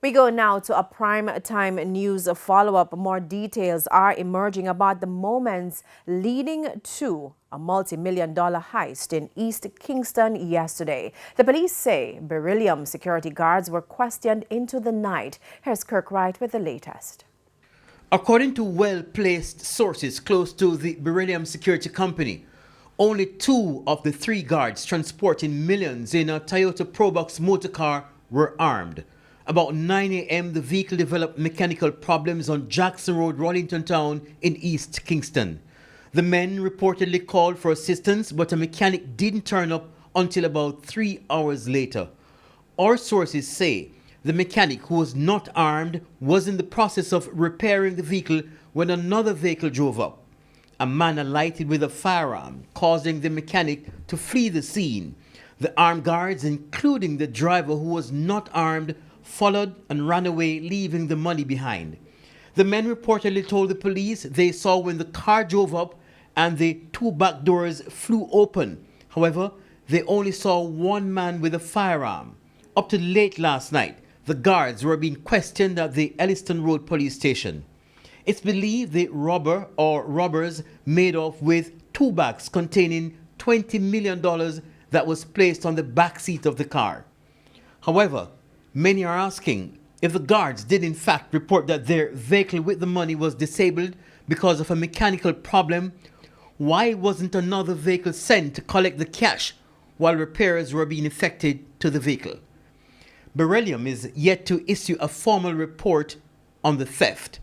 We go now to a prime time news follow-up. More details are emerging about the moments leading to a multi-million-dollar heist in East Kingston yesterday. The police say beryllium security guards were questioned into the night. Here's Kirk Wright with the latest. According to well-placed sources close to the beryllium security company, only 2 of the 3 guards transporting millions in a Toyota Probox motorcar were armed. About 9 a.m., the vehicle developed mechanical problems on Jackson Road, Rollington Town in East Kingston. The men reportedly called for assistance, but a mechanic didn't turn up until about 3 hours later. Our sources say the mechanic, who was not armed, was in the process of repairing the vehicle when another vehicle drove up. A man alighted with a firearm, causing the mechanic to flee the scene. The armed guards, including the driver who was not armed, followed and ran away, leaving the money behind. The men reportedly told the police they saw when the car drove up and the 2 back doors flew open. However, they only saw one man with a firearm. Up to late last night, the guards were being questioned at the Elliston Road police station. It's believed the robber or robbers made off with 2 bags containing $20 million that was placed on the back seat of the car. However, many are asking if the guards did in fact report that their vehicle with the money was disabled because of a mechanical problem. Why wasn't another vehicle sent to collect the cash while repairs were being effected to the vehicle? Beryllium is yet to issue a formal report on the theft.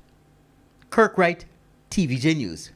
Kirk Wright, TVJ News.